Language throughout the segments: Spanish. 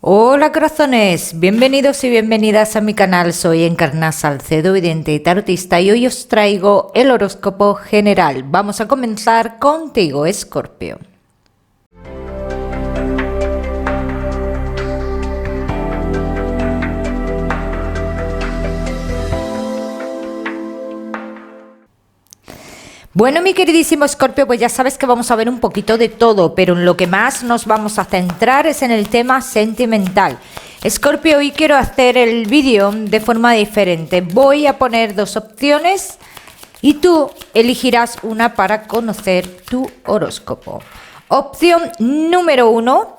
Hola corazones, bienvenidos y bienvenidas a mi canal. Soy Encarna Salcedo, vidente y tarotista, y hoy os traigo el horóscopo general. Vamos a comenzar contigo, Escorpio. Bueno, mi queridísimo Escorpio, pues ya sabes que vamos a ver un poquito de todo, pero en lo que más nos vamos a centrar es en el tema sentimental. Escorpio, hoy quiero hacer el vídeo de forma diferente. Voy a poner dos opciones y tú elegirás una para conocer tu horóscopo. Opción número 1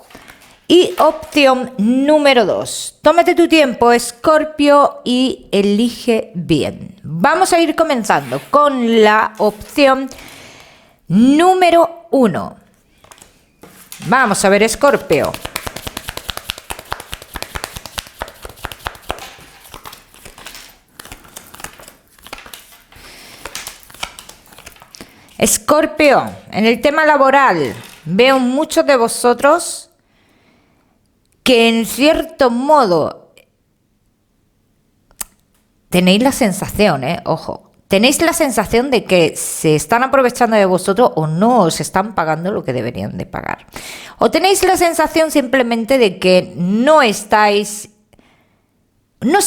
y opción número 2. Tómate tu tiempo, Escorpio, y elige bien. Vamos a ir comenzando con la opción número 1. Vamos a ver, Escorpio. Escorpio, en el tema laboral, veo muchos de vosotros que en cierto modo tenéis la sensación, ojo, tenéis la sensación de que se están aprovechando de vosotros o no os están pagando lo que deberían de pagar. O tenéis la sensación simplemente de que no se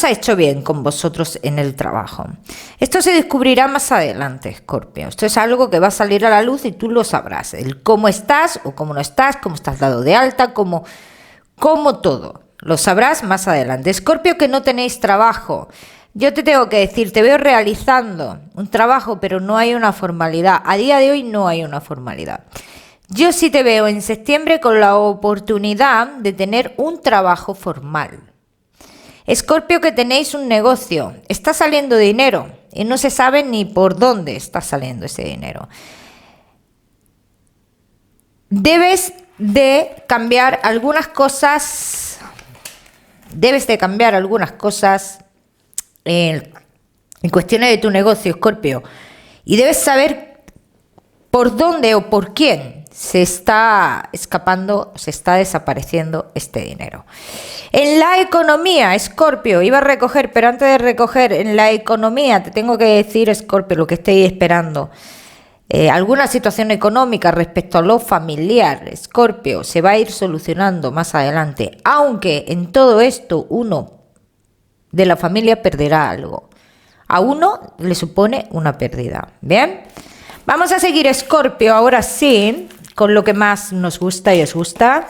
ha hecho bien con vosotros en el trabajo. Esto se descubrirá más adelante, Escorpio. Esto es algo que va a salir a la luz y tú lo sabrás. El cómo estás o cómo no estás, cómo estás dado de alta, como todo. Lo sabrás más adelante. Escorpio, que no tenéis trabajo. Yo te tengo que decir, te veo realizando un trabajo, pero no hay una formalidad. A día de hoy no hay una formalidad. Yo sí te veo en septiembre con la oportunidad de tener un trabajo formal. Escorpio, que tenéis un negocio. Está saliendo dinero y no se sabe ni por dónde está saliendo ese dinero. Debes de cambiar algunas cosas. En cuestiones de tu negocio, Escorpio. Y debes saber por dónde o por quién se está escapando, se está desapareciendo este dinero. En la economía, Escorpio, iba a recoger, pero antes de recoger, en la economía te tengo que decir, Escorpio, lo que estoy esperando. Alguna situación económica respecto a lo familiar, Escorpio, se va a ir solucionando más adelante, aunque en todo esto uno de la familia perderá algo. A uno le supone una pérdida. Bien, vamos a seguir, Escorpio, ahora sí, con lo que más nos gusta y os gusta,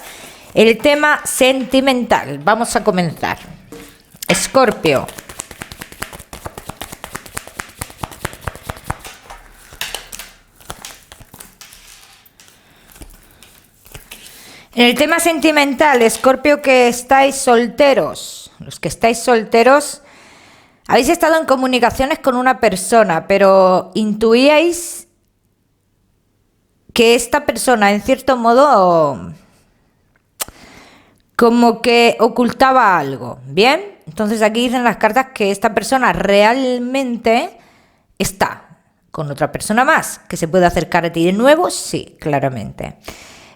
el tema sentimental. Vamos a comenzar. Escorpio. En el tema sentimental, Escorpio, que estáis solteros, los que estáis solteros, habéis estado en comunicaciones con una persona, pero intuíais que esta persona, en cierto modo, como que ocultaba algo, ¿bien? Entonces aquí dicen las cartas que esta persona realmente está con otra persona más, que se puede acercar a ti de nuevo, sí, claramente.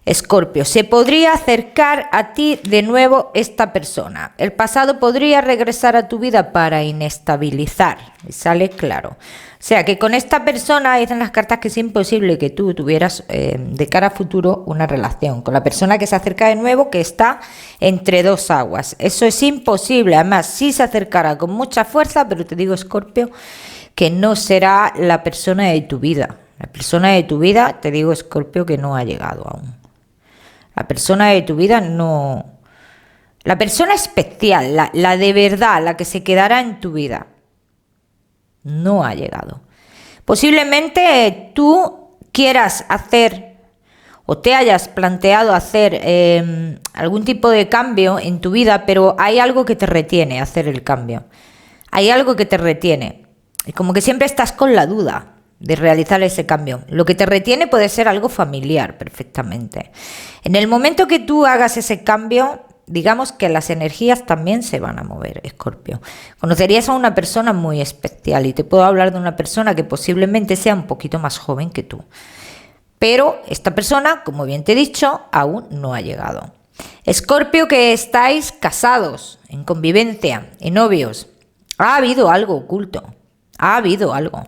Escorpio, se podría acercar a ti de nuevo esta persona. El pasado podría regresar a tu vida para inestabilizar. Sale claro. O sea que con esta persona dicen las cartas que es imposible que tú tuvieras de cara a futuro una relación. Con la persona que se acerca de nuevo, que está entre dos aguas. Eso es imposible. Además, sí se acercará con mucha fuerza, pero te digo, Escorpio, que no será la persona de tu vida. La persona de tu vida, te digo, Escorpio, que no ha llegado aún. La persona de tu vida no. La persona especial, la de verdad, la que se quedará en tu vida, no ha llegado. Posiblemente tú quieras hacer o te hayas planteado hacer algún tipo de cambio en tu vida, pero hay algo que te retiene a hacer el cambio. Hay algo que te retiene. Y como que siempre estás con la duda de realizar ese cambio. Lo que te retiene puede ser algo familiar, perfectamente. En el momento que tú hagas ese cambio, digamos que las energías también se van a mover, Escorpio. Conocerías a una persona muy especial y te puedo hablar de una persona que posiblemente sea un poquito más joven que tú. Pero esta persona, como bien te he dicho, aún no ha llegado. Escorpio, que estáis casados, en convivencia, en novios. Ha habido algo oculto, ha habido algo.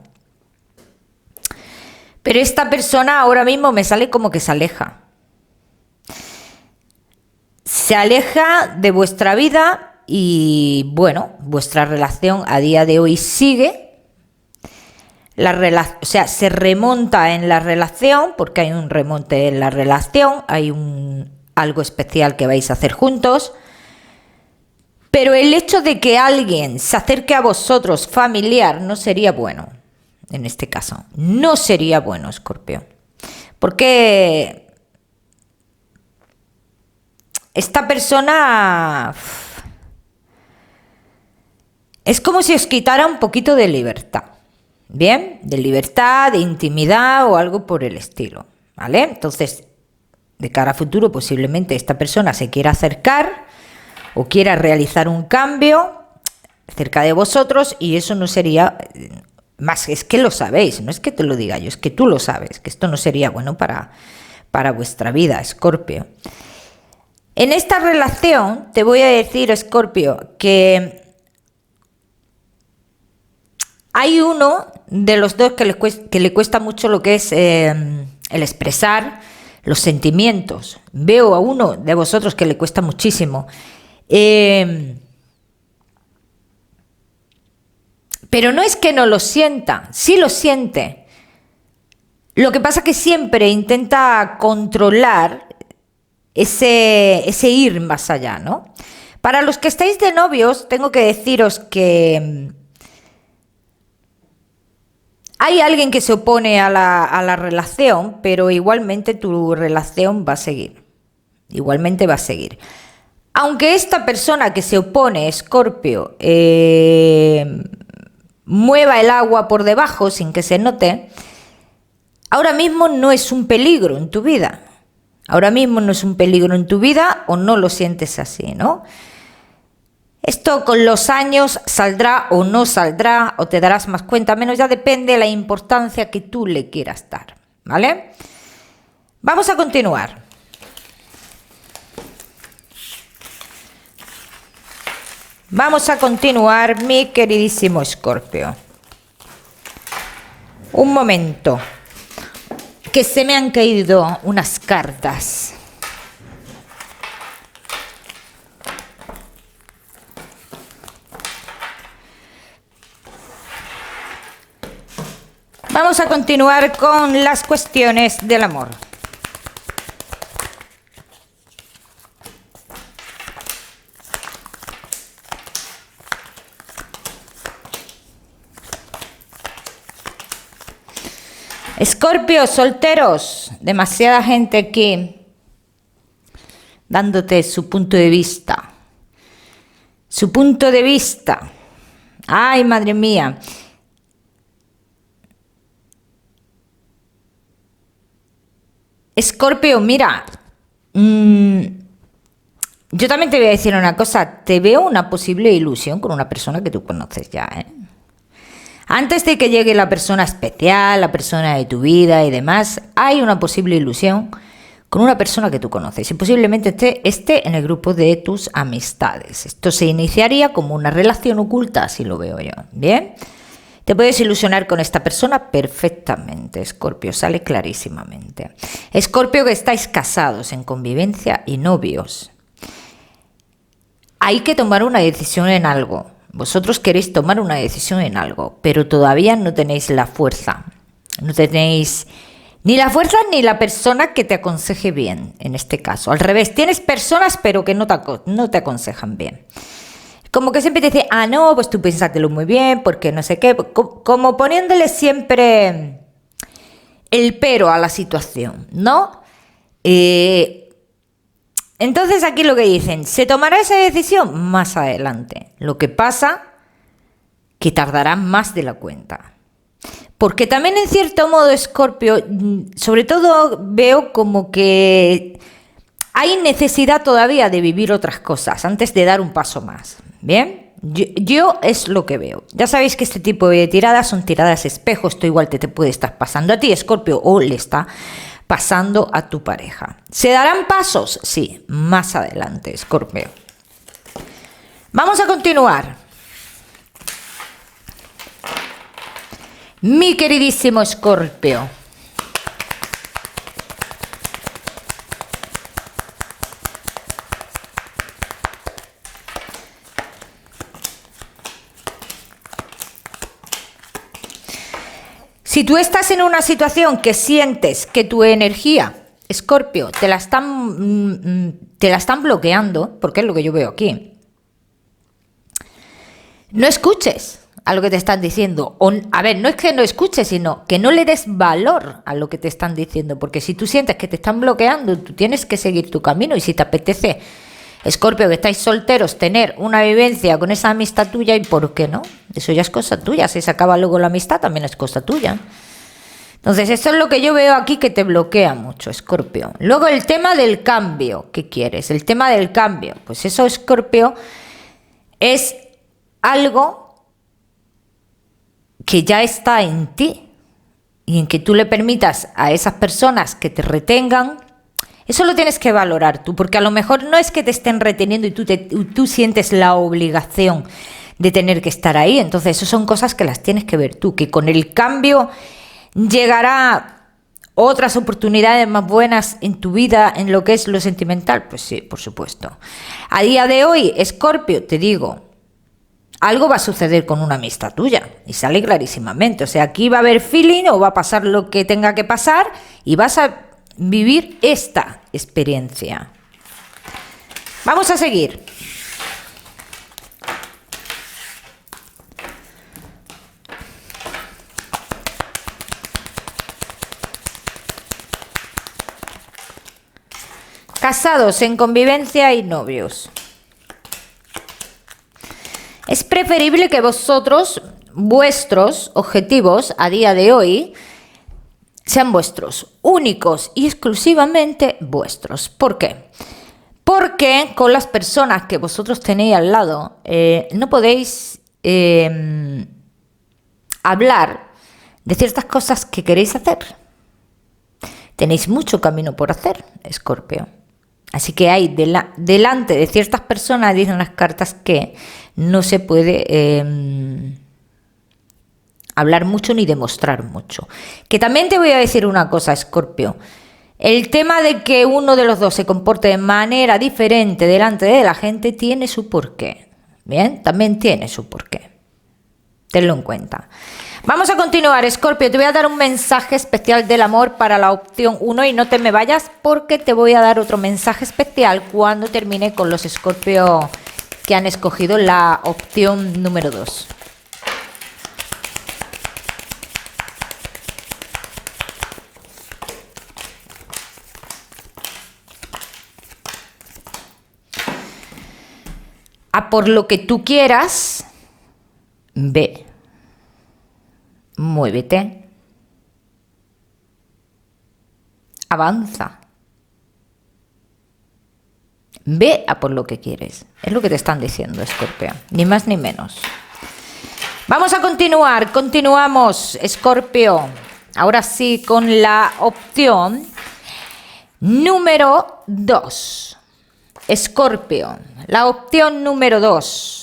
Pero esta persona ahora mismo me sale como que se aleja. Se aleja de vuestra vida y, bueno, vuestra relación a día de hoy sigue. O sea, se remonta en la relación, porque hay un remonte en la relación, hay algo especial que vais a hacer juntos. Pero el hecho de que alguien se acerque a vosotros familiar no sería bueno, en este caso. No sería bueno, Escorpio. Porque esta persona es como si os quitara un poquito de libertad. Bien, de libertad, de intimidad o algo por el estilo, ¿vale? Entonces, de cara a futuro, posiblemente esta persona se quiera acercar o quiera realizar un cambio cerca de vosotros y eso no sería, más es que lo sabéis, no es que te lo diga yo, es que tú lo sabes, que esto no sería bueno para vuestra vida, Escorpio. En esta relación te voy a decir, Escorpio, que hay uno de los dos que le cuesta mucho lo que es el expresar los sentimientos. Veo a uno de vosotros que le cuesta muchísimo. Pero no es que no lo sienta, sí lo siente. Lo que pasa es que siempre intenta controlar ese ir más allá, ¿no? Para los que estáis de novios, tengo que deciros que hay alguien que se opone a la relación, pero igualmente tu relación va a seguir. Igualmente va a seguir. Aunque esta persona que se opone, Escorpio, mueva el agua por debajo sin que se note, ahora mismo no es un peligro en tu vida. Ahora mismo no es un peligro en tu vida o no lo sientes así, ¿no? Esto con los años saldrá o no saldrá o te darás más cuenta, menos ya depende de la importancia que tú le quieras dar, ¿vale? Vamos a continuar. Vamos a continuar, mi queridísimo Escorpio. Un momento, que se me han caído unas cartas. Vamos a continuar con las cuestiones del amor. Escorpio, solteros, demasiada gente aquí dándote su punto de vista. Su punto de vista. Ay, madre mía. Escorpio, mira, yo también te voy a decir una cosa, te veo una posible ilusión con una persona que tú conoces ya, ¿eh? Antes de que llegue la persona especial, la persona de tu vida y demás, hay una posible ilusión con una persona que tú conoces y posiblemente esté en el grupo de tus amistades. Esto se iniciaría como una relación oculta, así lo veo yo, ¿bien? Te puedes ilusionar con esta persona perfectamente, Escorpio, sale clarísimamente. Escorpio, que estáis casados en convivencia y novios. Hay que tomar una decisión en algo. Vosotros queréis tomar una decisión en algo, pero todavía no tenéis la fuerza. No tenéis ni la fuerza ni la persona que te aconseje bien, en este caso. Al revés, tienes personas pero que no te aconsejan bien. Como que siempre te dice, no, pues tú piénsatelo muy bien, porque no sé qué. Como poniéndole siempre el pero a la situación, ¿no? Entonces aquí lo que dicen, ¿se tomará esa decisión? Más adelante. Lo que pasa que tardará más de la cuenta. Porque también en cierto modo, Escorpio, sobre todo veo como que hay necesidad todavía de vivir otras cosas antes de dar un paso más. ¿Bien? Yo es lo que veo. Ya sabéis que este tipo de tiradas son tiradas espejo. Esto igual te puede estar pasando a ti, Escorpio, o le está pasando a tu pareja. ¿Se darán pasos? Sí, más adelante, Escorpio. Vamos a continuar. Mi queridísimo Escorpio. Si tú estás en una situación que sientes que tu energía, Escorpio, te la están bloqueando, porque es lo que yo veo aquí, no escuches a lo que te están diciendo. A ver, no es que no escuches, sino que no le des valor a lo que te están diciendo, porque si tú sientes que te están bloqueando, tú tienes que seguir tu camino. Y si te apetece, Escorpio, que estáis solteros, tener una vivencia con esa amistad tuya, ¿y por qué no? Eso ya es cosa tuya. Si se acaba luego la amistad, también es cosa tuya. Entonces, esto es lo que yo veo aquí que te bloquea mucho, Escorpio. Luego, el tema del cambio. ¿Qué quieres? El tema del cambio. Pues eso, Escorpio, es algo que ya está en ti y en que tú le permitas a esas personas que te retengan. Eso lo tienes que valorar tú, porque a lo mejor no es que te estén reteniendo y tú sientes la obligación de tener que estar ahí. Entonces, eso son cosas que las tienes que ver tú, que con el cambio llegará otras oportunidades más buenas en tu vida, en lo que es lo sentimental. Pues sí, por supuesto. A día de hoy, Escorpio, te digo, algo va a suceder con una amistad tuya y sale clarísimamente. O sea, aquí va a haber feeling o va a pasar lo que tenga que pasar y vas a vivir esta experiencia. Vamos a seguir. Casados, en convivencia y novios. Es preferible que vuestros objetivos a día de hoy sean vuestros, únicos y exclusivamente vuestros. ¿Por qué? Porque con las personas que vosotros tenéis al lado no podéis hablar de ciertas cosas que queréis hacer. Tenéis mucho camino por hacer, Escorpio. Así que hay delante de ciertas personas, dicen las cartas, que no se puede hablar mucho ni demostrar mucho. Que también te voy a decir una cosa, Escorpio. El tema de que uno de los dos se comporte de manera diferente delante de la gente tiene su porqué. Bien, también tiene su porqué. Tenlo en cuenta. Vamos a continuar, Escorpio. Te voy a dar un mensaje especial del amor para la opción 1 y no te me vayas porque te voy a dar otro mensaje especial cuando termine con los Escorpio que han escogido la opción número 2. A por lo que tú quieras, ve. Muévete. Avanza. Ve a por lo que quieres. Es lo que te están diciendo, Escorpio. Ni más ni menos. Vamos a continuar. Continuamos, Escorpio. Ahora sí, con la opción número 2. Escorpio. La opción número 2.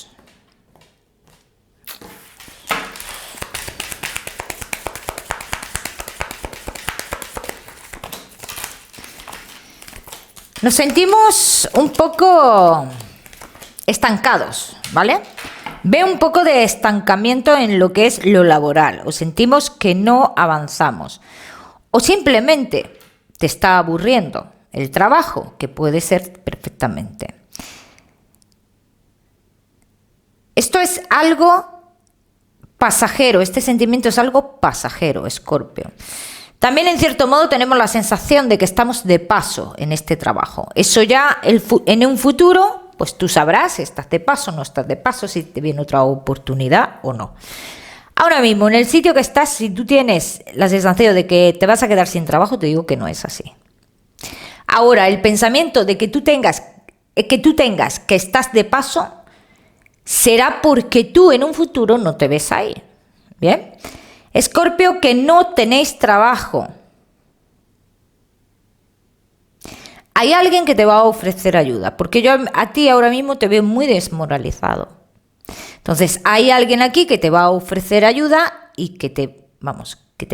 Nos sentimos un poco estancados, ¿vale? Ve un poco de estancamiento en lo que es lo laboral, o sentimos que no avanzamos, o simplemente te está aburriendo el trabajo, que puede ser perfectamente. Esto es algo pasajero, este sentimiento es algo pasajero, Escorpio. También, en cierto modo, tenemos la sensación de que estamos de paso en este trabajo. Eso ya en un futuro, pues tú sabrás si estás de paso o no estás de paso, si te viene otra oportunidad o no. Ahora mismo, en el sitio que estás, si tú tienes la sensación de que te vas a quedar sin trabajo, te digo que no es así. Ahora, el pensamiento de que tú tengas que estás de paso será porque tú en un futuro no te ves ahí. ¿Bien? Escorpio, que no tenéis trabajo. Hay alguien que te va a ofrecer ayuda, porque yo a ti ahora mismo te veo muy desmoralizado. Entonces, hay alguien aquí que te va a ofrecer ayuda y que te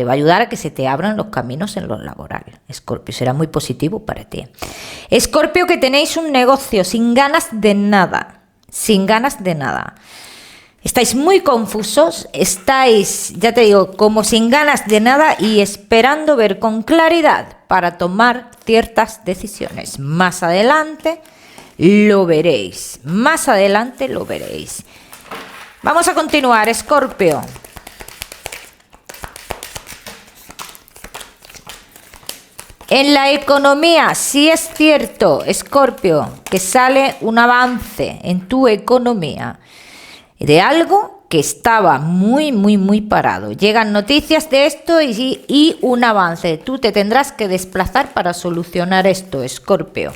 va a ayudar a que se te abran los caminos en lo laboral. Escorpio, será muy positivo para ti. Escorpio, que tenéis un negocio sin ganas de nada, sin ganas de nada. Estáis muy confusos, estáis, ya te digo, como sin ganas de nada y esperando ver con claridad para tomar ciertas decisiones. Más adelante lo veréis, más adelante lo veréis. Vamos a continuar, Escorpio. En la economía, sí es cierto, Escorpio, que sale un avance en tu economía de algo que estaba muy parado. Llegan noticias de esto y un avance. Tú te tendrás que desplazar para solucionar esto, Escorpio.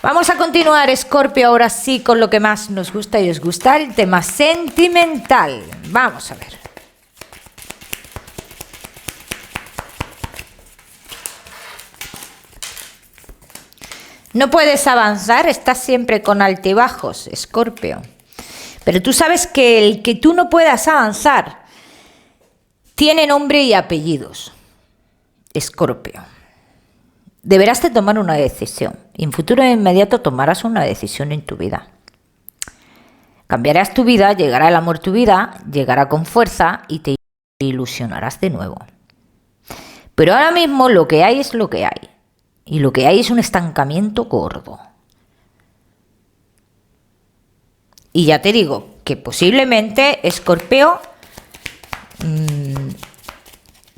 Vamos a continuar, Escorpio, ahora sí con lo que más nos gusta y os gusta, el tema sentimental. Vamos a ver. No puedes avanzar, estás siempre con altibajos, Escorpio. Pero tú sabes que el que tú no puedas avanzar tiene nombre y apellidos, Escorpio. Deberás de tomar una decisión. Y en futuro inmediato tomarás una decisión en tu vida. Cambiarás tu vida, llegará el amor a tu vida, llegará con fuerza y te ilusionarás de nuevo. Pero ahora mismo lo que hay es lo que hay. Y lo que hay es un estancamiento gordo. Y ya te digo que posiblemente Escorpio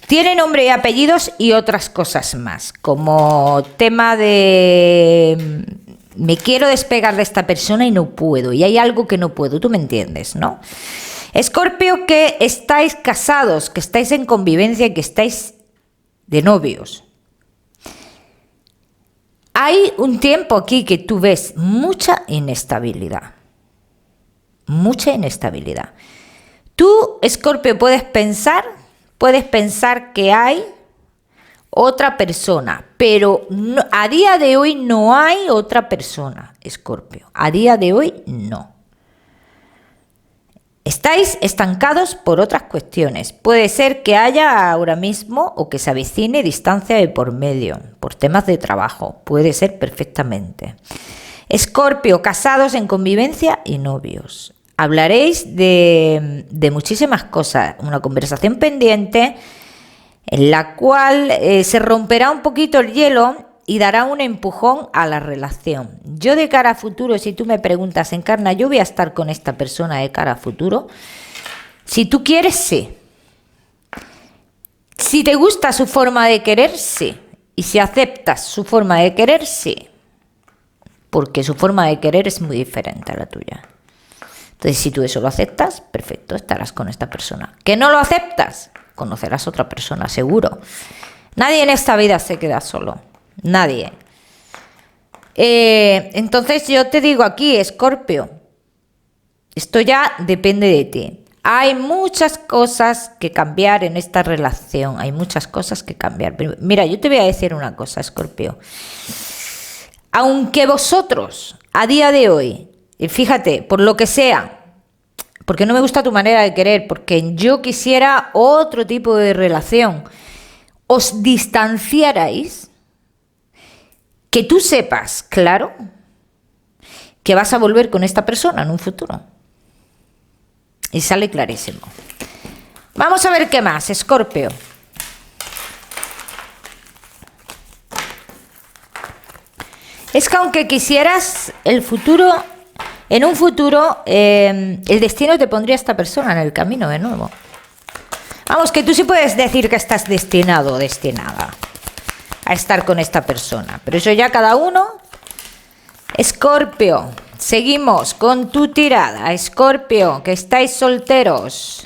tiene nombre y apellidos y otras cosas más, como tema de me quiero despegar de esta persona y no puedo, y hay algo que no puedo, tú me entiendes, ¿no? Escorpio, que estáis casados, que estáis en convivencia y que estáis de novios. Hay un tiempo aquí que tú ves mucha inestabilidad. Mucha inestabilidad. Tú, Escorpio, puedes pensar que hay otra persona, pero no, a día de hoy no hay otra persona, Escorpio. A día de hoy no. Estáis estancados por otras cuestiones. Puede ser que haya ahora mismo o que se avecine distancia de por medio, por temas de trabajo. Puede ser perfectamente. Escorpio, casados en convivencia y novios. Hablaréis de muchísimas cosas. Una conversación pendiente en la cual se romperá un poquito el hielo y dará un empujón a la relación. Yo de cara a futuro, si tú me preguntas, Encarna, yo voy a estar con esta persona de cara a futuro. Si tú quieres, sí. Si te gusta su forma de querer, sí. Y si aceptas su forma de querer, sí. Porque su forma de querer es muy diferente a la tuya. Entonces, si tú eso lo aceptas, perfecto, estarás con esta persona. ¿Que no lo aceptas? Conocerás a otra persona, seguro. Nadie en esta vida se queda solo. Nadie. Entonces yo te digo aquí, Escorpio, esto ya depende de ti. Hay muchas cosas que cambiar en esta relación. Hay muchas cosas que cambiar. Mira, yo te voy a decir una cosa, Escorpio. Aunque vosotros, a día de hoy, y fíjate, por lo que sea, porque no me gusta tu manera de querer, porque yo quisiera otro tipo de relación, os distanciarais, que tú sepas, claro, que vas a volver con esta persona en un futuro. Y sale clarísimo. Vamos a ver qué más, Escorpio. Es que aunque quisieras el futuro, en un futuro, el destino te pondría a esta persona en el camino de nuevo. Vamos, que tú sí puedes decir que estás destinado o destinada a estar con esta persona. Pero eso ya cada uno. Escorpio, seguimos con tu tirada. Escorpio, que estáis solteros.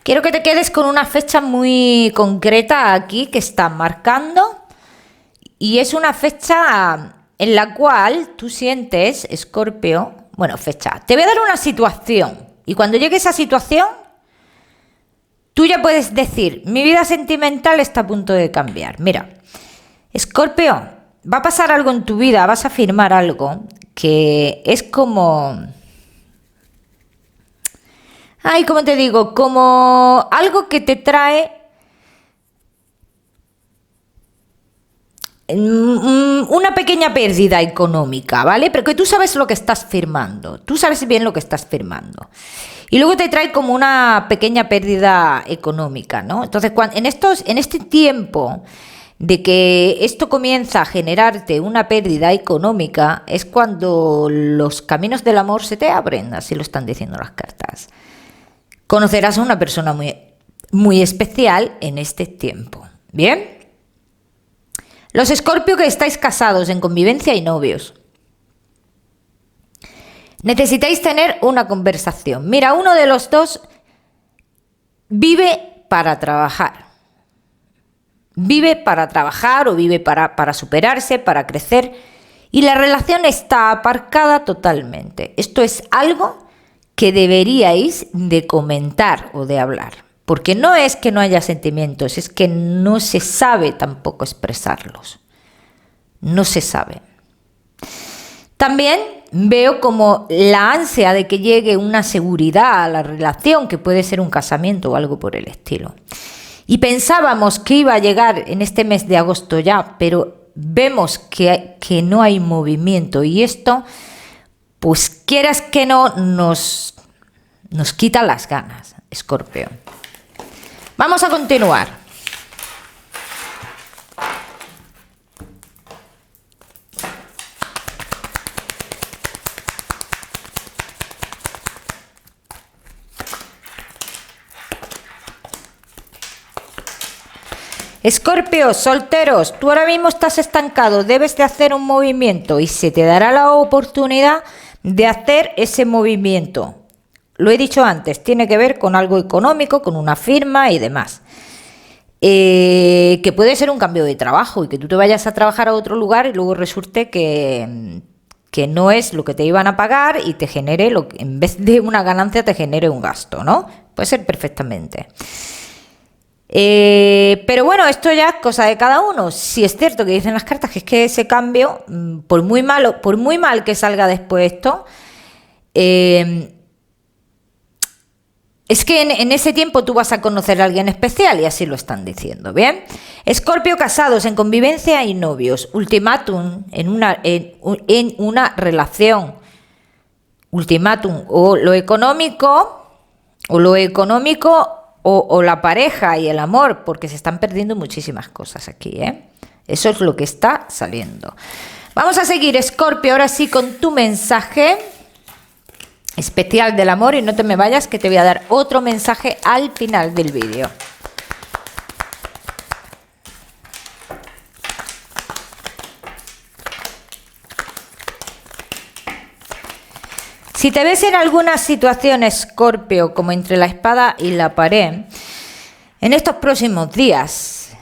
Quiero que te quedes con una fecha muy concreta aquí que están marcando. Y es una fecha en la cual tú sientes, Escorpio, bueno, fecha. Te voy a dar una situación. Y cuando llegue esa situación, tú ya puedes decir, mi vida sentimental está a punto de cambiar. Mira, Escorpio, va a pasar algo en tu vida, vas a firmar algo que es como... Ay, ¿cómo te digo? Como algo que te trae una pequeña pérdida económica, ¿vale? Pero que tú sabes lo que estás firmando, tú sabes bien lo que estás firmando. Y luego te trae como una pequeña pérdida económica, ¿no? Entonces, en este tiempo de que esto comienza a generarte una pérdida económica, es cuando los caminos del amor se te abren, así lo están diciendo las cartas. Conocerás a una persona muy, muy especial en este tiempo, ¿bien? Los Escorpio que estáis casados en convivencia y novios. Necesitáis tener una conversación. Mira, uno de los dos vive para trabajar. Vive para trabajar o vive para superarse, para crecer. Y la relación está aparcada totalmente. Esto es algo que deberíais de comentar o de hablar. Porque no es que no haya sentimientos, es que no se sabe tampoco expresarlos. No se sabe. También veo como la ansia de que llegue una seguridad a la relación, que puede ser un casamiento o algo por el estilo. Y pensábamos que iba a llegar en este mes de agosto ya, pero vemos que no hay movimiento. Y esto, pues quieras que no, nos quita las ganas, Escorpio. Vamos a continuar. Escorpio, solteros, tú ahora mismo estás estancado, debes de hacer un movimiento y se te dará la oportunidad de hacer ese movimiento. Lo he dicho antes, tiene que ver con algo económico, con una firma y demás. Que puede ser un cambio de trabajo y que tú te vayas a trabajar a otro lugar y luego resulte que no es lo que te iban a pagar y te genere, en vez de una ganancia, te genere un gasto, ¿no? Puede ser perfectamente. Pero bueno, esto ya es cosa de cada uno. Si es cierto que dicen las cartas que es que ese cambio, por muy mal que salga después esto, es que en ese tiempo tú vas a conocer a alguien especial y así lo están diciendo, ¿bien? Escorpio, casados en convivencia y novios. Ultimátum en una relación. Ultimátum o lo económico o la pareja y el amor, porque se están perdiendo muchísimas cosas aquí, ¿eh? Eso es lo que está saliendo. Vamos a seguir, Escorpio, ahora sí con tu mensaje especial del amor, y no te me vayas que te voy a dar otro mensaje al final del vídeo. Si te ves en alguna situación, Escorpio, como entre la espada y la pared, en estos próximos días,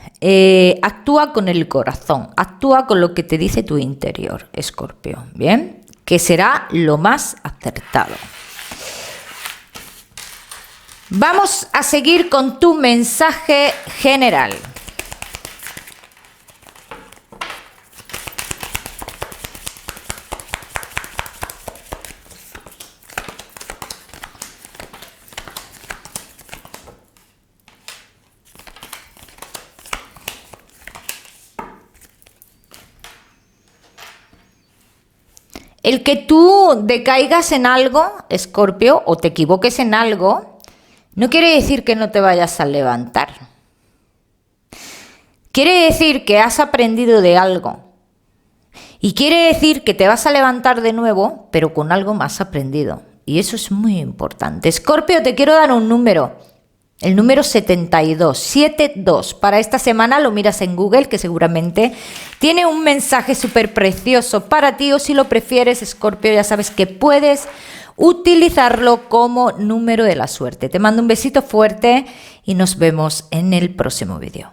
actúa con el corazón, actúa con lo que te dice tu interior, Escorpio, ¿bien? Que será lo más acertado. Vamos a seguir con tu mensaje general. El que tú decaigas en algo, Escorpio, o te equivoques en algo, no quiere decir que no te vayas a levantar. Quiere decir que has aprendido de algo. Y quiere decir que te vas a levantar de nuevo, pero con algo más aprendido. Y eso es muy importante. Escorpio, te quiero dar un número. El número 72, 72. Para esta semana lo miras en Google, que seguramente tiene un mensaje súper precioso para ti. O si lo prefieres, Escorpio, ya sabes que puedes utilizarlo como número de la suerte. Te mando un besito fuerte y nos vemos en el próximo vídeo.